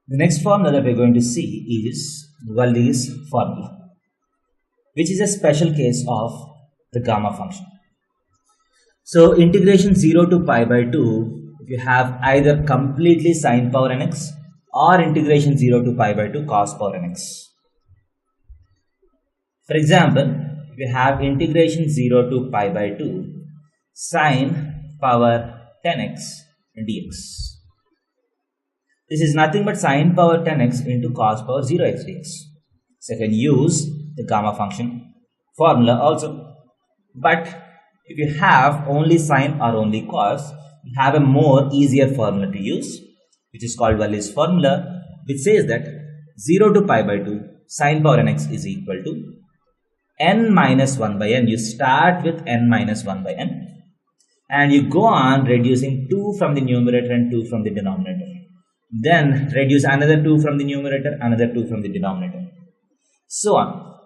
The next formula that we're going to see is Walli's formula, which is a special case of the gamma function. So integration 0 to pi by 2, if you have either completely sine power nx or integration 0 to pi by 2 cos power nx. For example, if you have integration 0 to pi by 2 sine power 10x dx. This is nothing but sine power 10x into cos power 0x dx. So you can use the gamma function formula also. But if you have only sine or only cos, you have a more easier formula to use, which is called Walli's formula, which says that 0 to pi by 2 sine power nx is equal to n minus 1 by n. You start with n minus 1 by n and you go on reducing 2 from the numerator and 2 from the denominator. Then reduce another 2 from the numerator, another 2 from the denominator, so on.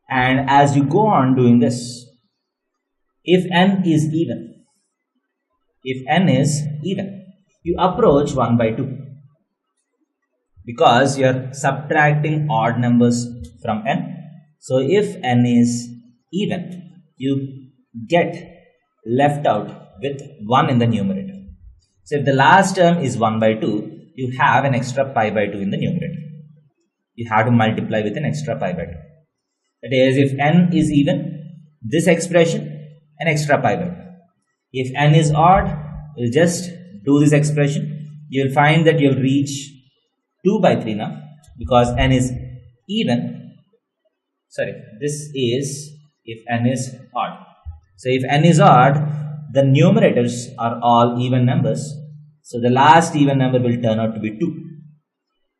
And as you go on doing this, if n is even, you approach 1 by 2 because you are subtracting odd numbers from n. So if n is even, you get left out with 1 in the numerator. So if the last term is 1 by 2, you have an extra pi by 2 in the numerator. You have to multiply with an extra pi by 2. That is, if n is even, this expression, an extra pi by 2. If n is odd, you'll just do this expression. You'll find that you'll reach 2 by 3 now, because n is even. Sorry, this is if n is odd. So if n is odd, the numerators are all even numbers. So the last even number will turn out to be 2.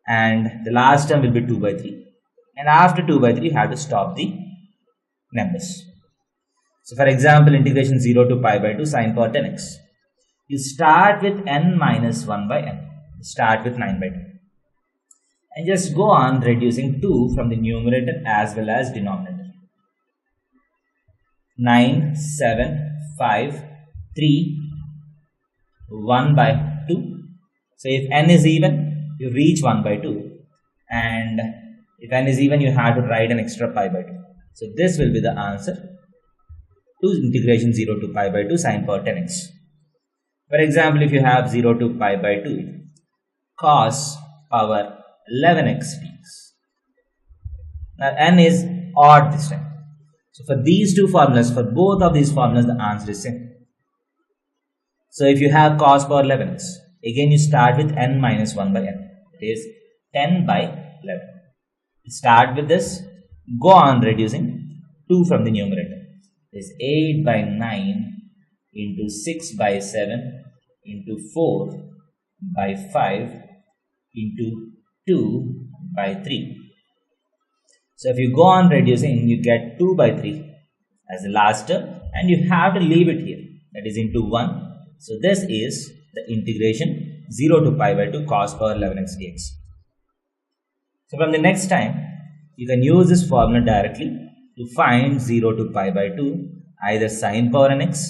And the last term will be 2 by 3. And after 2 by 3, you have to stop the numbers. So for example, integration 0 to pi by 2 sine power 10x. You start with n minus 1 by n. Start with 9 by 2. And just go on reducing 2 from the numerator as well as denominator. 9, 7, 5, 3, 1 by 2. So if n is even, you reach 1 by 2. And if n is even, you have to write an extra pi by 2. So this will be the answer to integration 0 to pi by 2 sine power 10x. For example, if you have 0 to pi by 2 cos power 11x dx. Now n is odd this time. So for these two formulas, for both of these formulas, the answer is same. So if you have cos power 11x, again you start with n minus 1 by n. It is 10 by 11. Start with this, go on reducing 2 from the numerator. It is 8 by 9 into 6 by 7 into 4 by 5 into 2 by 3. So if you go on reducing, you get 2 by 3 as the last term, and you have to leave it here, that is into 1. So this is the integration 0 to pi by 2 cos power 11x dx. So from the next time, you can use this formula directly to find 0 to pi by 2 either sine power nx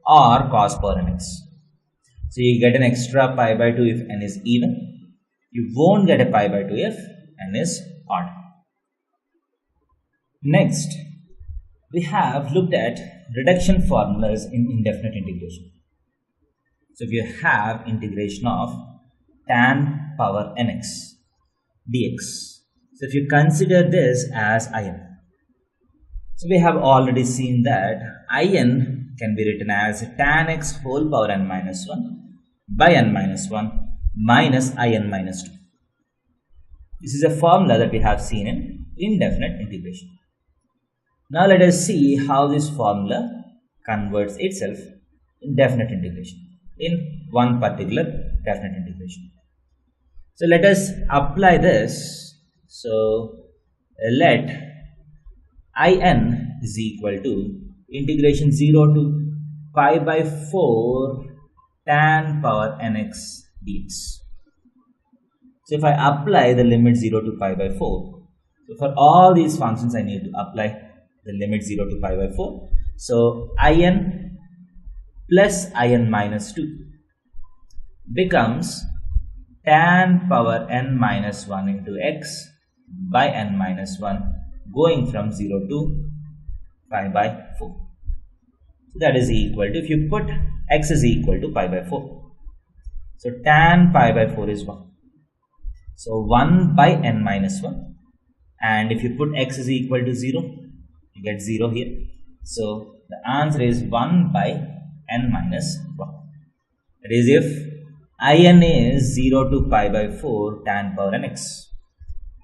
or cos power nx. So you get an extra pi by 2 if n is even. You won't get a pi by 2 if n is odd. Next, we have looked at reduction formulas in indefinite integration. So if you have integration of tan power nx dx. So if you consider this as in. So we have already seen that in can be written as tan x whole power n minus 1 by n minus 1 minus in minus 2. This is a formula that we have seen in indefinite integration. Now let us see how this formula converts itself in definite integration, in one particular definite integration. So let us apply this. So let in is equal to integration 0 to pi by 4 tan power nx dx. So if I apply the limit 0 to pi by 4, so for all these functions I need to apply the limit 0 to pi by 4. So in plus in minus 2 becomes tan power n minus 1 into x by n minus 1 going from 0 to pi by 4. So that is equal to, if you put x is equal to pi by 4. So tan pi by 4 is 1. So 1 by n minus 1. And if you put x is equal to 0, you get 0 here. So the answer is 1 by n minus 1. That is, if in is 0 to pi by 4 tan power n x,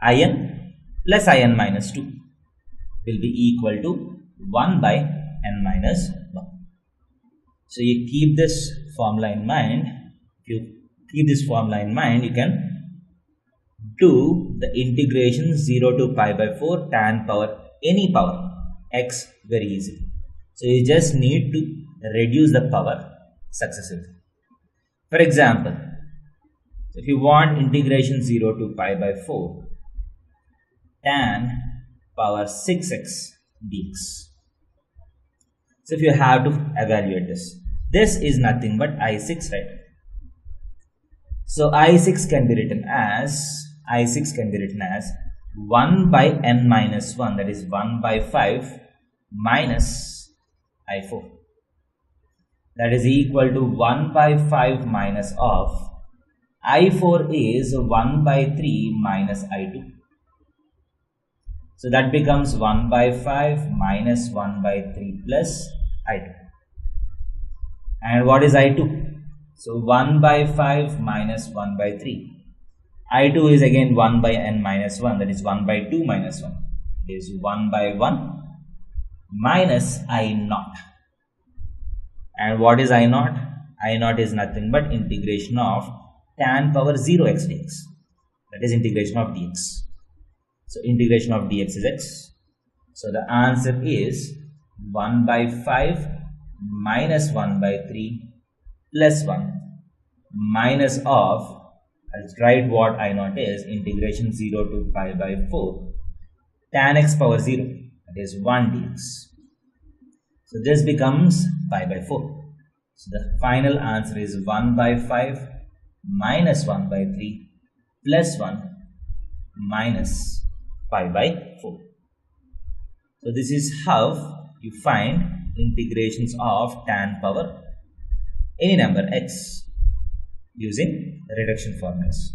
in plus in minus 2 will be equal to 1 by n minus 1. So you keep this formula in mind. If you keep this formula in mind, you can do the integration 0 to pi by 4 tan power any power x very easily. So you just need to reduce the power successively. For example, if you want integration 0 to pi by 4 tan power 6x dx. So if you have to evaluate this is nothing but I6, right? So I6 can be written as 1 by n minus 1, that is 1 by 5 minus I4. That is equal to 1 by 5 minus of I4 is 1 by 3 minus I2. So that becomes 1 by 5 minus 1 by 3 plus I2. And what is I2? So 1 by 5 minus 1 by 3. I2 is again 1 by n minus 1, that is 1 by 2 minus 1. It is 1 by 1 minus I0. And what is I0? I0 is nothing but integration of tan power 0x dx. That is integration of dx. So integration of dx is x. So the answer is 1 by 5 minus 1 by 3 plus 1 minus of, let's write what I0 is, integration 0 to pi by 4 tan x power 0, that is 1 dx. So this becomes pi by 4. So the final answer is 1 by 5 minus 1 by 3 plus 1 minus pi by 4. So this is how you find integrations of tan power any number x using reduction formulas.